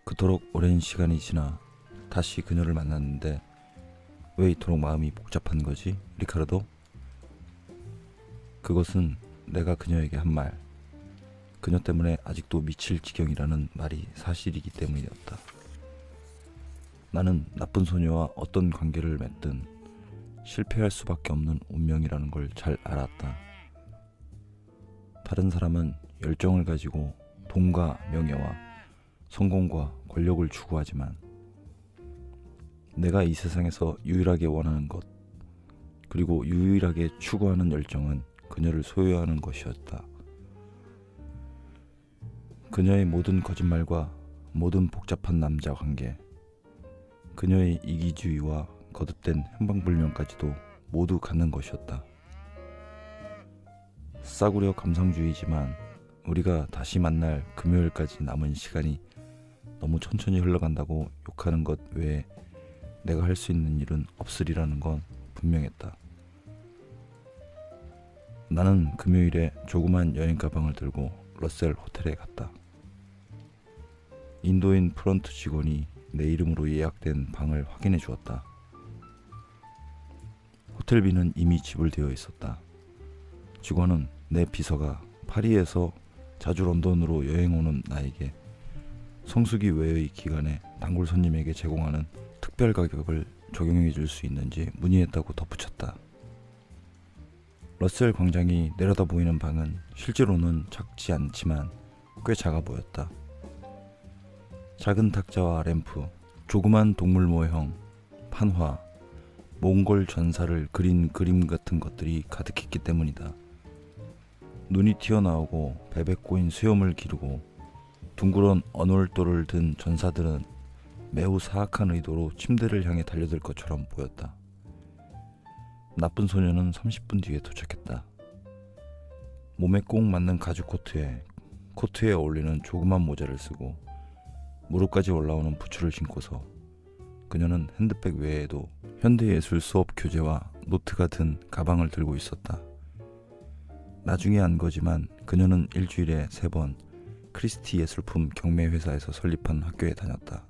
그토록 오랜 시간이 지나 다시 그녀를 만났는데 왜 이토록 마음이 복잡한 거지, 리카르도? 그것은 내가 그녀에게 한 말, 그녀 때문에 아직도 미칠 지경이라는 말이 사실이기 때문이었다. 나는 나쁜 소녀와 어떤 관계를 맺든 실패할 수밖에 없는 운명이라는 걸 잘 알았다. 다른 사람은 열정을 가지고 돈과 명예와 성공과 권력을 추구하지만 내가 이 세상에서 유일하게 원하는 것, 그리고 유일하게 추구하는 열정은 그녀를 소유하는 것이었다. 그녀의 모든 거짓말과 모든 복잡한 남자 관계, 그녀의 이기주의와 거듭된 행방불명까지도 모두 갖는 것이었다. 싸구려 감성주의지만 우리가 다시 만날 금요일까지 남은 시간이 너무 천천히 흘러간다고 욕하는 것 외에 내가 할 수 있는 일은 없으리라는 건 분명했다. 나는 금요일에 조그만 여행 가방을 들고 러셀 호텔에 갔다. 인도인 프런트 직원이 내 이름으로 예약된 방을 확인해 주었다. 호텔비는 이미 지불되어 있었다. 직원은 내 비서가 파리에서 자주 런던으로 여행 오는 나에게 성수기 외의 기간에 단골 손님에게 제공하는 특별 가격을 적용해 줄 수 있는지 문의했다고 덧붙였다. 러셀 광장이 내려다 보이는 방은 실제로는 작지 않지만 꽤 작아 보였다. 작은 탁자와 램프, 조그만 동물 모형, 판화, 몽골 전사를 그린 그림 같은 것들이 가득했기 때문이다. 눈이 튀어나오고 베베 꼬인 수염을 기르고 둥그런 언월도를 든 전사들은 매우 사악한 의도로 침대를 향해 달려들 것처럼 보였다. 나쁜 소녀는 30분 뒤에 도착했다. 몸에 꼭 맞는 가죽 코트에 어울리는 조그만 모자를 쓰고 무릎까지 올라오는 부츠를 신고서 그녀는 핸드백 외에도 현대예술 수업 교재와 노트가 든 가방을 들고 있었다. 나중에 안 거지만 그녀는 일주일에 3번 크리스티 예술품 경매회사에서 설립한 학교에 다녔다.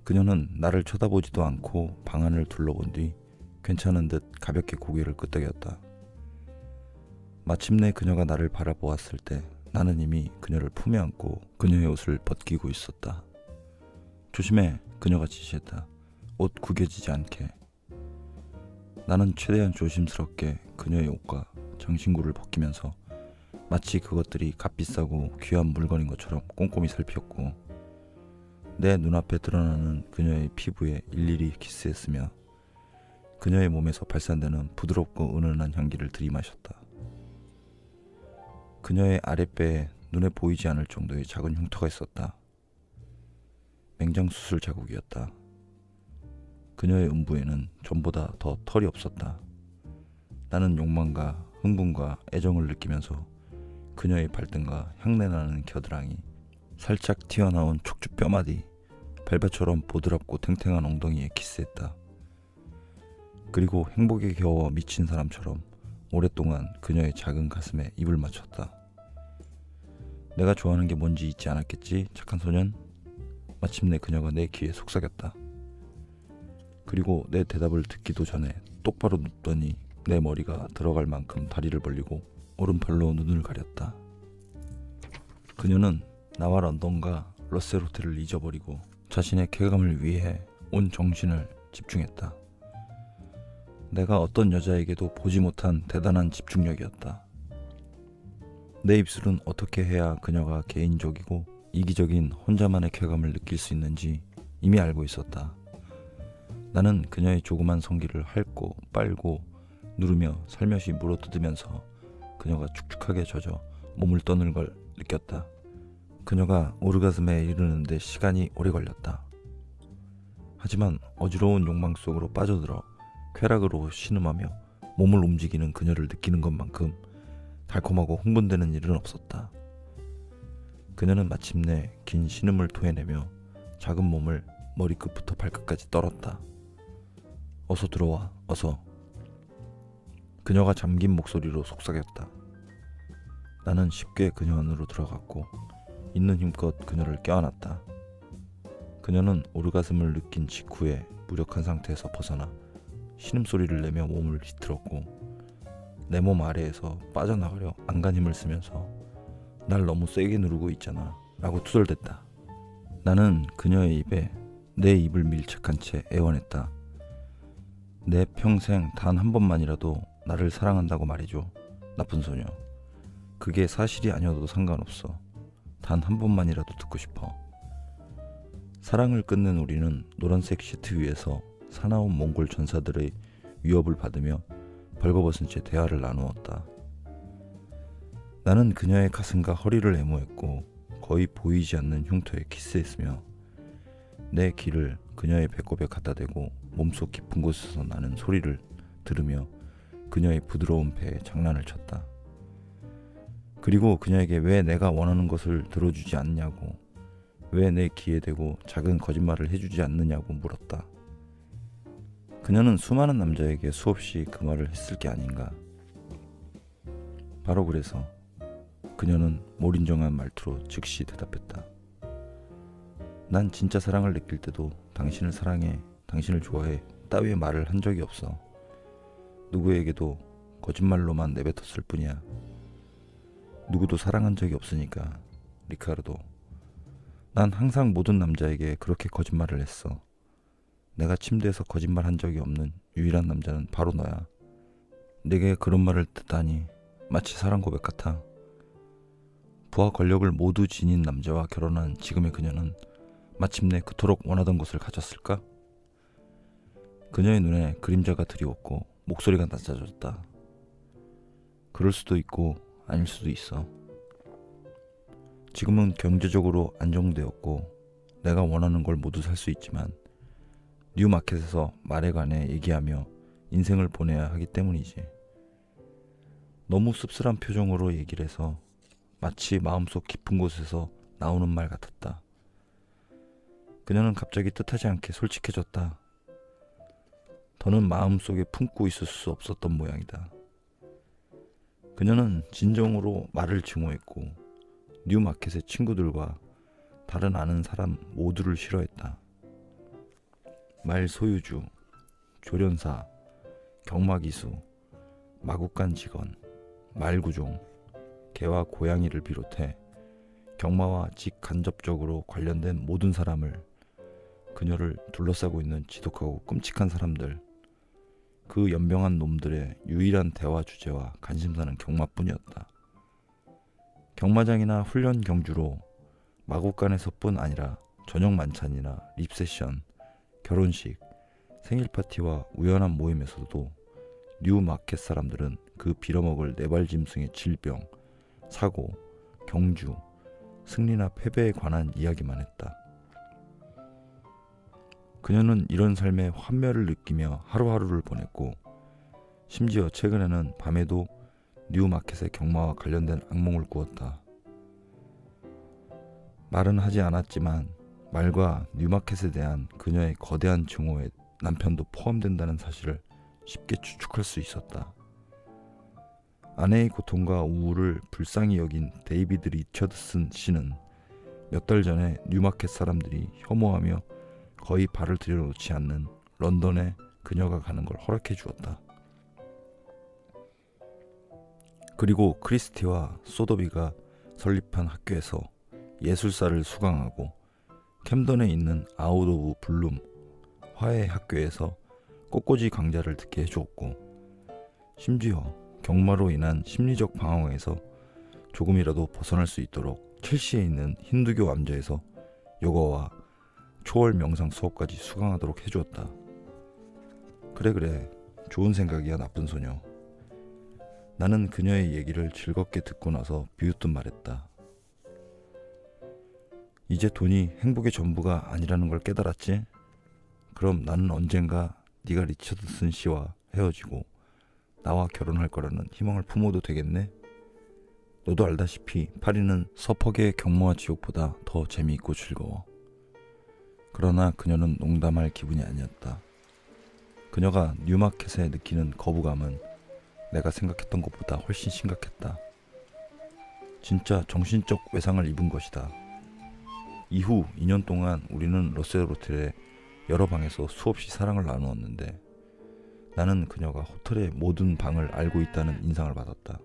그녀는 나를 쳐다보지도 않고 방 안을 둘러본 뒤 괜찮은 듯 가볍게 고개를 끄덕였다. 마침내 그녀가 나를 바라보았을 때 나는 이미 그녀를 품에 안고 그녀의 옷을 벗기고 있었다. 조심해, 그녀가 지시했다. 옷 구겨지지 않게. 나는 최대한 조심스럽게 그녀의 옷과 장신구를 벗기면서 마치 그것들이 값비싸고 귀한 물건인 것처럼 꼼꼼히 살피었고 내 눈앞에 드러나는 그녀의 피부에 일일이 키스했으며 그녀의 몸에서 발산되는 부드럽고 은은한 향기를 들이마셨다. 그녀의 아랫배에 눈에 보이지 않을 정도의 작은 흉터가 있었다. 맹장수술 자국이었다. 그녀의 음부에는 전보다 더 털이 없었다. 나는 욕망과 흥분과 애정을 느끼면서 그녀의 발등과 향내나는 겨드랑이, 살짝 튀어나온 척추 뼈마디, 벨벳처럼 보드랍고 탱탱한 엉덩이에 키스했다. 그리고 행복에 겨워 미친 사람처럼 오랫동안 그녀의 작은 가슴에 입을 맞췄다. 내가 좋아하는 게 뭔지 잊지 않았겠지, 착한 소년? 마침내 그녀가 내 귀에 속삭였다. 그리고 내 대답을 듣기도 전에 똑바로 눕더니 내 머리가 들어갈 만큼 다리를 벌리고 오른팔로 눈을 가렸다. 그녀는 나와 런던과 러셀 호텔을 잊어버리고 자신의 쾌감을 위해 온 정신을 집중했다. 내가 어떤 여자에게도 보지 못한 대단한 집중력이었다. 내 입술은 어떻게 해야 그녀가 개인적이고 이기적인 혼자만의 쾌감을 느낄 수 있는지 이미 알고 있었다. 나는 그녀의 조그만 성기를 핥고 빨고 누르며 살며시 물어뜯으면서 그녀가 축축하게 젖어 몸을 떠는 걸 느꼈다. 그녀가 오르가즘에 이르는데 시간이 오래 걸렸다. 하지만 어지러운 욕망 속으로 빠져들어 쾌락으로 신음하며 몸을 움직이는 그녀를 느끼는 것만큼 달콤하고 흥분되는 일은 없었다. 그녀는 마침내 긴 신음을 토해내며 작은 몸을 머리끝부터 발끝까지 떨었다. 어서 들어와, 어서. 그녀가 잠긴 목소리로 속삭였다. 나는 쉽게 그녀 안으로 들어갔고 있는 힘껏 그녀를 껴안았다. 그녀는 오르가즘을 느낀 직후에 무력한 상태에서 벗어나 신음소리를 내며 몸을 비틀었고 내 몸 아래에서 빠져나가려 안간 힘을 쓰면서 날 너무 세게 누르고 있잖아 라고 투덜댔다. 나는 그녀의 입에 내 입을 밀착한 채 애원했다. 내 평생 단 한 번만이라도 나를 사랑한다고 말해줘. 나쁜 소녀. 그게 사실이 아니어도 상관없어. 단 한 번만이라도 듣고 싶어. 사랑을 끝낸 우리는 노란색 시트 위에서 사나운 몽골 전사들의 위협을 받으며 벌거벗은 채 대화를 나누었다. 나는 그녀의 가슴과 허리를 애모했고 거의 보이지 않는 흉터에 키스했으며 내 귀를 그녀의 배꼽에 갖다 대고 몸속 깊은 곳에서 나는 소리를 들으며 그녀의 부드러운 배에 장난을 쳤다. 그리고 그녀에게 왜 내가 원하는 것을 들어주지 않냐고, 왜 내 귀에 대고 작은 거짓말을 해주지 않느냐고 물었다. 그녀는 수많은 남자에게 수없이 그 말을 했을 게 아닌가. 바로 그래서 그녀는 몰인정한 말투로 즉시 대답했다. 난 진짜 사랑을 느낄 때도 당신을 사랑해, 당신을 좋아해 따위의 말을 한 적이 없어. 누구에게도 거짓말로만 내뱉었을 뿐이야. 누구도 사랑한 적이 없으니까, 리카르도. 난 항상 모든 남자에게 그렇게 거짓말을 했어. 내가 침대에서 거짓말 한 적이 없는 유일한 남자는 바로 너야. 내게 그런 말을 듣다니 마치 사랑 고백 같아. 부와 권력을 모두 지닌 남자와 결혼한 지금의 그녀는 마침내 그토록 원하던 것을 가졌을까? 그녀의 눈에 그림자가 드리웠고 목소리가 낮아졌다. 그럴 수도 있고 아닐 수도 있어. 지금은 경제적으로 안정되었고 내가 원하는 걸 모두 살 수 있지만 뉴마켓에서 말에 관해 얘기하며 인생을 보내야 하기 때문이지. 너무 씁쓸한 표정으로 얘기를 해서 마치 마음속 깊은 곳에서 나오는 말 같았다. 그녀는 갑자기 뜻하지 않게 솔직해졌다. 더는 마음속에 품고 있을 수 없었던 모양이다. 그녀는 진정으로 말을 증오했고 뉴마켓의 친구들과 다른 아는 사람 모두를 싫어했다. 말 소유주, 조련사, 경마기수, 마구간 직원, 말구종, 개와 고양이를 비롯해 경마와 직간접적으로 관련된 모든 사람을, 그녀를 둘러싸고 있는 지독하고 끔찍한 사람들, 그 연병한 놈들의 유일한 대화 주제와 관심사는 경마뿐이었다. 경마장이나 훈련 경주로 마구간에서뿐 아니라 저녁 만찬이나 립세션, 결혼식, 생일 파티와 우연한 모임에서도 뉴마켓 사람들은 그 빌어먹을 네발짐승의 질병, 사고, 경주, 승리나 패배에 관한 이야기만 했다. 그녀는 이런 삶의 환멸을 느끼며 하루하루를 보냈고 심지어 최근에는 밤에도 뉴마켓의 경마와 관련된 악몽을 꾸었다. 말은 하지 않았지만 말과 뉴마켓에 대한 그녀의 거대한 증오에 남편도 포함된다는 사실을 쉽게 추측할 수 있었다. 아내의 고통과 우울을 불쌍히 여긴 데이비드 리처드슨 씨는 몇 달 전에 뉴마켓 사람들이 혐오하며 거의 발을 들여놓지 않는 런던에 그녀가 가는 걸 허락해 주었다. 그리고 크리스티와 소더비가 설립한 학교에서 예술사를 수강하고 캠던에 있는 아웃 오브 블룸 화해 학교에서 꽃꽂이 강좌를 듣게 해주었고 심지어 경마로 인한 심리적 방황에서 조금이라도 벗어날 수 있도록 첼시에 있는 힌두교 암자에서 요가와 초월 명상 수업까지 수강하도록 해주었다. 그래 좋은 생각이야 나쁜 소녀. 나는 그녀의 얘기를 즐겁게 듣고 나서 비웃듯 말했다. 이제 돈이 행복의 전부가 아니라는 걸 깨달았지? 그럼 나는 언젠가 네가 리처드슨 씨와 헤어지고 나와 결혼할 거라는 희망을 품어도 되겠네? 너도 알다시피 파리는 서퍼계의 경마와 지옥보다 더 재미있고 즐거워. 그러나 그녀는 농담할 기분이 아니었다. 그녀가 뉴마켓에 느끼는 거부감은 내가 생각했던 것보다 훨씬 심각했다. 진짜 정신적 외상을 입은 것이다. 이후 2년 동안 우리는 러셀 호텔의 여러 방에서 수없이 사랑을 나누었는데 나는 그녀가 호텔의 모든 방을 알고 있다는 인상을 받았다.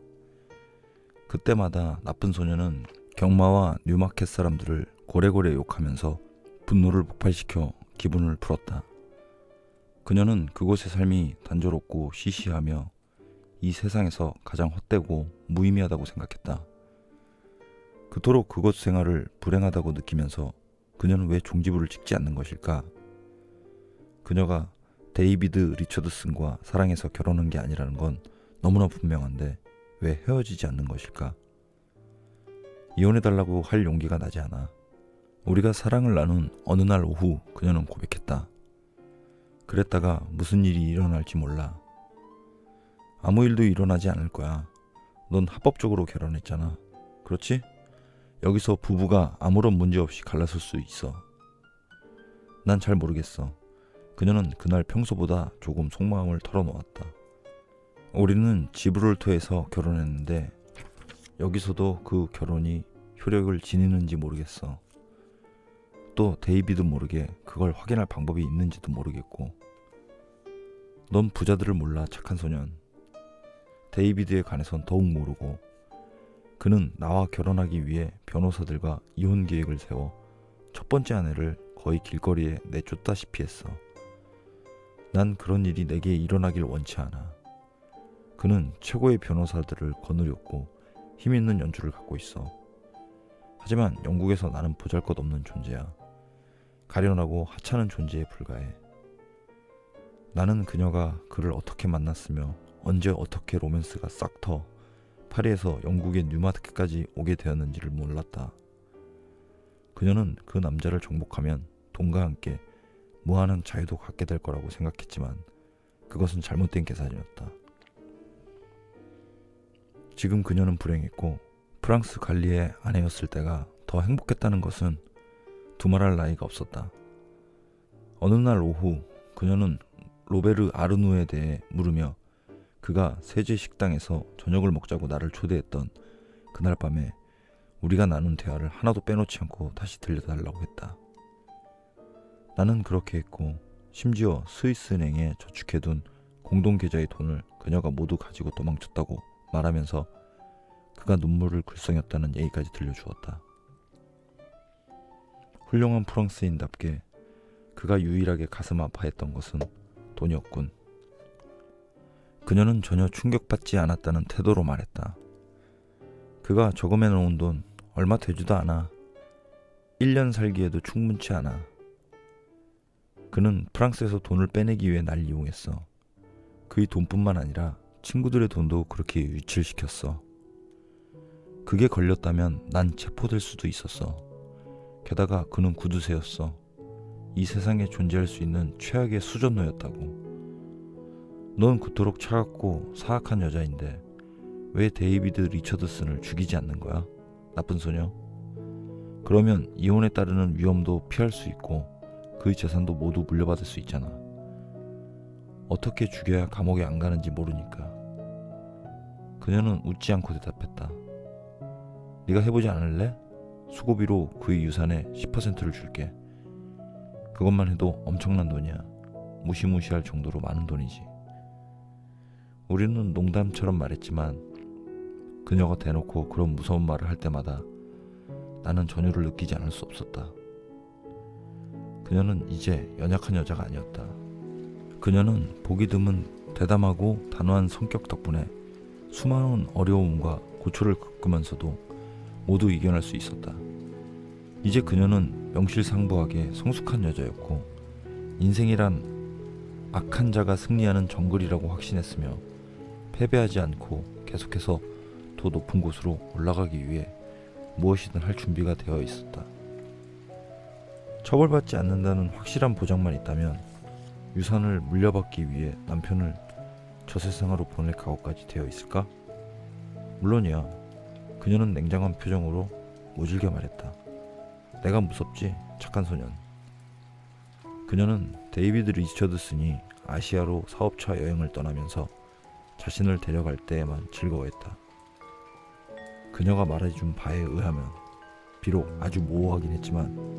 그때마다 나쁜 소녀는 경마와 뉴마켓 사람들을 고래고래 욕하면서 분노를 폭발시켜 기분을 풀었다. 그녀는 그곳의 삶이 단조롭고 시시하며 이 세상에서 가장 헛되고 무의미하다고 생각했다. 그토록 그곳 생활을 불행하다고 느끼면서 그녀는 왜 종지부를 찍지 않는 것일까? 그녀가 데이비드 리처드슨과 사랑해서 결혼한 게 아니라는 건 너무나 분명한데 왜 헤어지지 않는 것일까? 이혼해달라고 할 용기가 나지 않아. 우리가 사랑을 나눈 어느 날 오후 그녀는 고백했다. 그랬다가 무슨 일이 일어날지 몰라. 아무 일도 일어나지 않을 거야. 넌 합법적으로 결혼했잖아. 그렇지? 여기서 부부가 아무런 문제 없이 갈라설 수 있어. 난 잘 모르겠어. 그녀는 그날 평소보다 조금 속마음을 털어놓았다. 우리는 지브롤터에서 결혼했는데 여기서도 그 결혼이 효력을 지니는지 모르겠어. 또 데이비드 모르게 그걸 확인할 방법이 있는지도 모르겠고. 넌 부자들을 몰라, 착한 소년. 데이비드에 관해선 더욱 모르고 그는 나와 결혼하기 위해 변호사들과 이혼 계획을 세워 첫 번째 아내를 거의 길거리에 내쫓다시피 했어. 난 그런 일이 내게 일어나길 원치 않아. 그는 최고의 변호사들을 거느렸고 힘 있는 연주를 갖고 있어. 하지만 영국에서 나는 보잘것없는 존재야. 가련하고 하찮은 존재에 불과해. 나는 그녀가 그를 어떻게 만났으며 언제 어떻게 로맨스가 싹 터 파리에서 영국의 뉴마켓까지 오게 되었는지를 몰랐다. 그녀는 그 남자를 정복하면 돈과 함께 무한한 자유도 갖게 될 거라고 생각했지만 그것은 잘못된 계산이었다. 지금 그녀는 불행했고 프랑스 관리의 아내였을 때가 더 행복했다는 것은 두말할 나위가 없었다. 어느 날 오후 그녀는 로베르 아르누에 대해 물으며 그가 세제 식당에서 저녁을 먹자고 나를 초대했던 그날 밤에 우리가 나눈 대화를 하나도 빼놓지 않고 다시 들려달라고 했다. 나는 그렇게 했고 심지어 스위스은행에 저축해둔 공동계좌의 돈을 그녀가 모두 가지고 도망쳤다고 말하면서 그가 눈물을 글썽였다는 얘기까지 들려주었다. 훌륭한 프랑스인답게 그가 유일하게 가슴 아파했던 것은 돈이었군. 그녀는 전혀 충격받지 않았다는 태도로 말했다. 그가 저금해 놓은 돈 얼마 되지도 않아. 1년 살기에도 충분치 않아. 그는 프랑스에서 돈을 빼내기 위해 날 이용했어. 그의 돈뿐만 아니라 친구들의 돈도 그렇게 유출시켰어. 그게 걸렸다면 난 체포될 수도 있었어. 게다가 그는 구두쇠였어. 이 세상에 존재할 수 있는 최악의 수전노였다고. 넌 그토록 차갑고 사악한 여자인데 왜 데이비드 리처드슨을 죽이지 않는 거야? 나쁜 소녀. 그러면 이혼에 따르는 위험도 피할 수 있고 그의 재산도 모두 물려받을 수 있잖아. 어떻게 죽여야 감옥에 안 가는지 모르니까. 그녀는 웃지 않고 대답했다. 네가 해보지 않을래? 수고비로 그의 유산의 10%를 줄게. 그것만 해도 엄청난 돈이야. 무시무시할 정도로 많은 돈이지. 우리는 농담처럼 말했지만 그녀가 대놓고 그런 무서운 말을 할 때마다 나는 전율을 느끼지 않을 수 없었다. 그녀는 이제 연약한 여자가 아니었다. 그녀는 보기 드문 대담하고 단호한 성격 덕분에 수많은 어려움과 고초를 겪으면서도 모두 이겨낼 수 있었다. 이제 그녀는 명실상부하게 성숙한 여자였고 인생이란 악한 자가 승리하는 정글이라고 확신했으며 패배하지 않고 계속해서 더 높은 곳으로 올라가기 위해 무엇이든 할 준비가 되어 있었다. 처벌받지 않는다는 확실한 보장만 있다면 유산을 물려받기 위해 남편을 저 세상으로 보낼 각오까지 되어 있을까? 물론이야. 그녀는 냉정한 표정으로 모질게 말했다. 내가 무섭지, 착한 소년. 그녀는 데이비드 리처드슨이 아시아로 사업차 여행을 떠나면서 자신을 데려갈 때에만 즐거워했다. 그녀가 말해준 바에 의하면 비록 아주 모호하긴 했지만